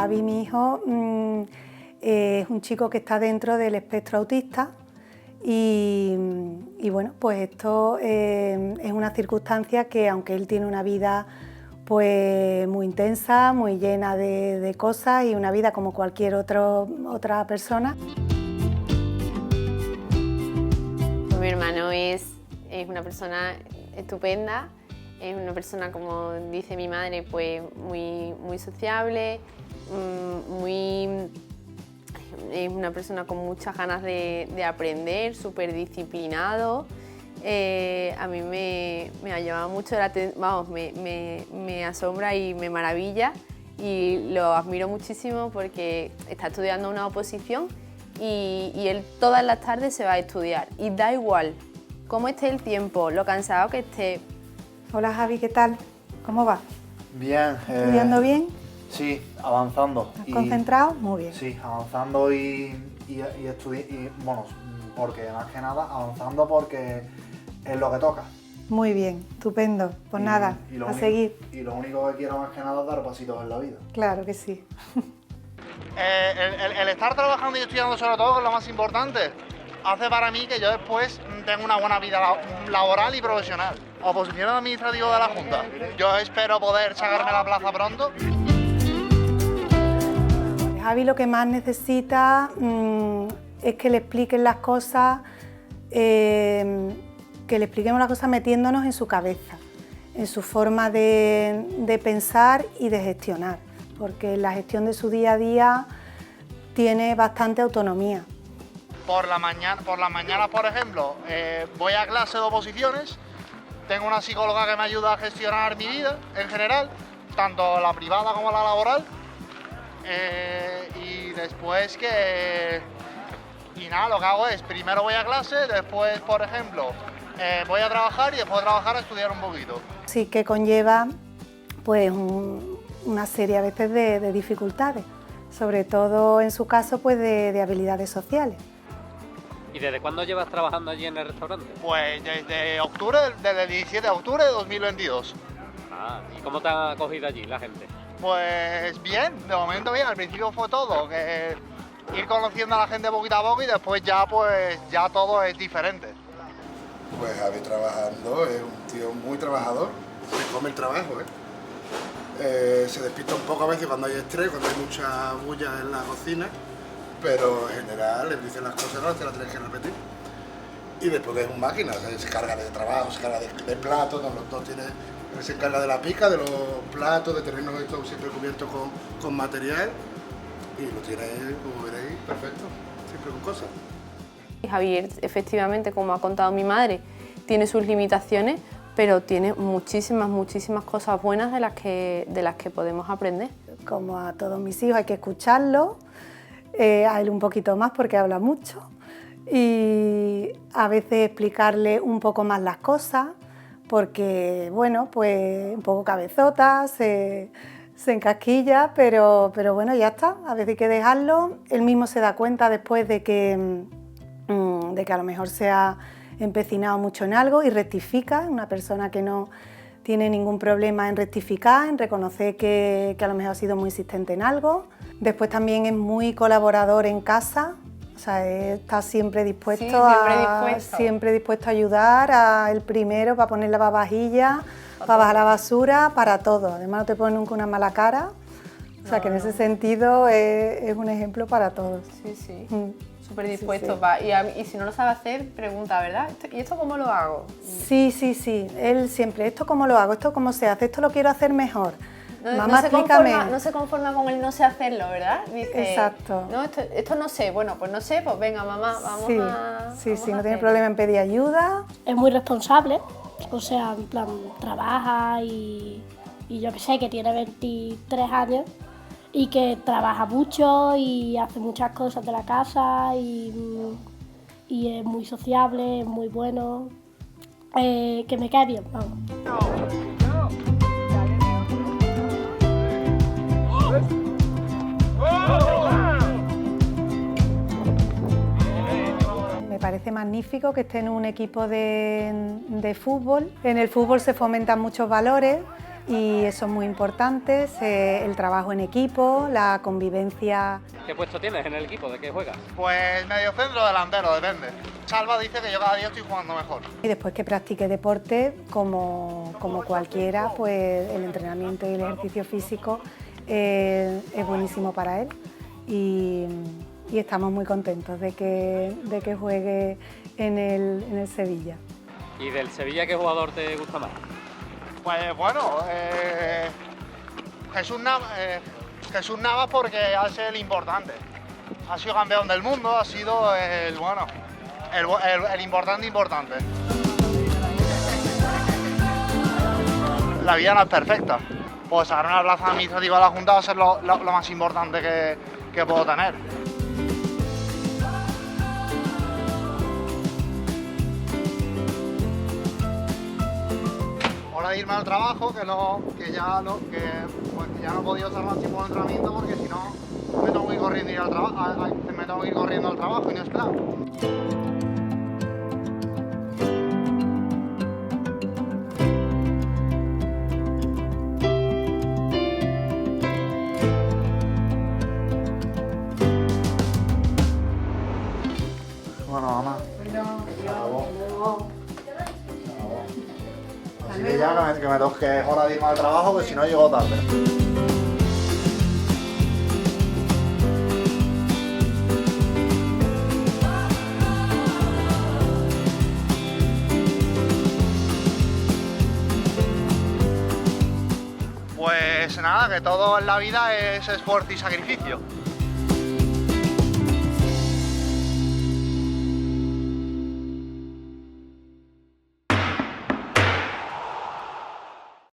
Javi, mi hijo, es un chico que está dentro del espectro autista y bueno, pues esto es una circunstancia que, aunque él tiene una vida pues muy intensa, muy llena de cosas y una vida como cualquier otra persona. Mi hermano es una persona estupenda, es una persona, como dice mi madre, pues muy sociable, es una persona con muchas ganas de aprender, súper disciplinado. A mí me ha llamado mucho la atención, vamos, me asombra y me maravilla y lo admiro muchísimo porque está estudiando una oposición y él todas las tardes se va a estudiar y da igual cómo esté el tiempo, lo cansado que esté. Hola Javi, ¿qué tal? ¿Cómo va? Bien. ¿Estudiando bien? Sí, avanzando. ¿Estás concentrado? Muy bien. Sí, avanzando y bueno, porque más que nada avanzando porque es lo que toca. Muy bien, estupendo. Pues nada, a seguir. Y lo único que quiero más que nada es dar pasitos en la vida. Claro que sí. El estar trabajando y estudiando, sobre todo, que es lo más importante, hace para mí que yo después tenga una buena vida laboral y profesional. Oposición administrativa de la Junta. Yo espero poder sacarme la plaza pronto. Javi lo que más necesita es que le expliquen las cosas, que le expliquemos las cosas metiéndonos en su cabeza, en su forma de pensar y de gestionar, porque en la gestión de su día a día tiene bastante autonomía. Por las mañanas, por ejemplo, voy a clase de oposiciones, tengo una psicóloga que me ayuda a gestionar mi vida en general, tanto la privada como la laboral, y después y nada, lo que hago es, primero voy a clase, después, por ejemplo, voy a trabajar y después de trabajar a estudiar un poquito. Sí que conlleva pues una serie a veces de dificultades, sobre todo en su caso pues de habilidades sociales. ¿Y desde cuándo llevas trabajando allí en el restaurante? Pues desde el 17 de octubre de 2022. Ah, ¿y cómo te ha acogido allí la gente? Pues bien, de momento bien, al principio fue todo, que ir conociendo a la gente poquito a poco y después ya todo es diferente. Pues Javi trabajando, es un tío muy trabajador, se come el trabajo, se despista un poco a veces cuando hay estrés, cuando hay mucha bulla en la cocina, pero en general les dicen las cosas, no te las tienes que repetir. Y después que es un máquina, o sea, se carga de trabajo, se carga de platos, los dos tiene, él se encarga de la pica, de los platos, de tenernos esto siempre cubiertos con material y lo tiene, como veréis, perfecto, siempre con cosas. Javier, efectivamente, como ha contado mi madre, tiene sus limitaciones, pero tiene muchísimas cosas buenas de las que podemos aprender. Como a todos mis hijos hay que escucharlo, a él un poquito más porque habla mucho y a veces explicarle un poco más las cosas porque, bueno, pues un poco cabezota, se encasquilla, pero bueno, ya está, a veces hay que dejarlo. Él mismo se da cuenta después de que a lo mejor se ha empecinado mucho en algo y rectifica, una persona que no tiene ningún problema en rectificar, en reconocer que a lo mejor ha sido muy insistente en algo. Después también es muy colaborador en casa, o sea, está siempre dispuesto, siempre dispuesto a ayudar, el primero para poner la lavavajillas, para bajar la basura, para todo. Además no te pone nunca una mala cara, o sea que en ese sentido es un ejemplo para todos. Sí. Súper dispuesto. Sí. Y si no lo sabe hacer, pregunta, ¿verdad? ¿Y esto cómo lo hago? Sí. Él siempre, ¿esto cómo lo hago? ¿Esto cómo se hace? Esto lo quiero hacer mejor. Mamá, explícame. No se conforma con el no sé hacerlo, ¿verdad? Dice, exacto. No, esto no sé. Bueno, pues no sé, pues venga, mamá, vamos a... Sí, no tiene problema en pedir ayuda. Es muy responsable, o sea, en plan, trabaja y yo que sé, que tiene 23 años y que trabaja mucho y hace muchas cosas de la casa y es muy sociable, es muy bueno, que me cae bien, vamos. Me parece magnífico que esté en un equipo de fútbol. En el fútbol se fomentan muchos valores y eso es muy importante, el trabajo en equipo, la convivencia. ¿Qué puesto tienes en el equipo? ¿De qué juegas? Pues medio centro, delantero, depende. Salva dice que yo cada día estoy jugando mejor. Y después que practique deporte, como cualquiera, pues el entrenamiento y el ejercicio físico es buenísimo para él y estamos muy contentos de que juegue en el Sevilla. ¿Y del Sevilla qué jugador te gusta más? Pues bueno, Jesús Navas porque ha sido el importante. Ha sido campeón del mundo, ha sido el importante. La vida no es perfecta. Pues sacar una plaza administrativa a la Junta va a ser lo más importante que puedo tener. Hora de irme al trabajo, que ya no he podido hacer más tiempo de entrenamiento porque si no me tengo que ir corriendo al trabajo y no es plan. Bueno, mamá. Así que ya que es hora de irme al trabajo, que si no llego tarde. Pues nada, que todo en la vida es esfuerzo y sacrificio.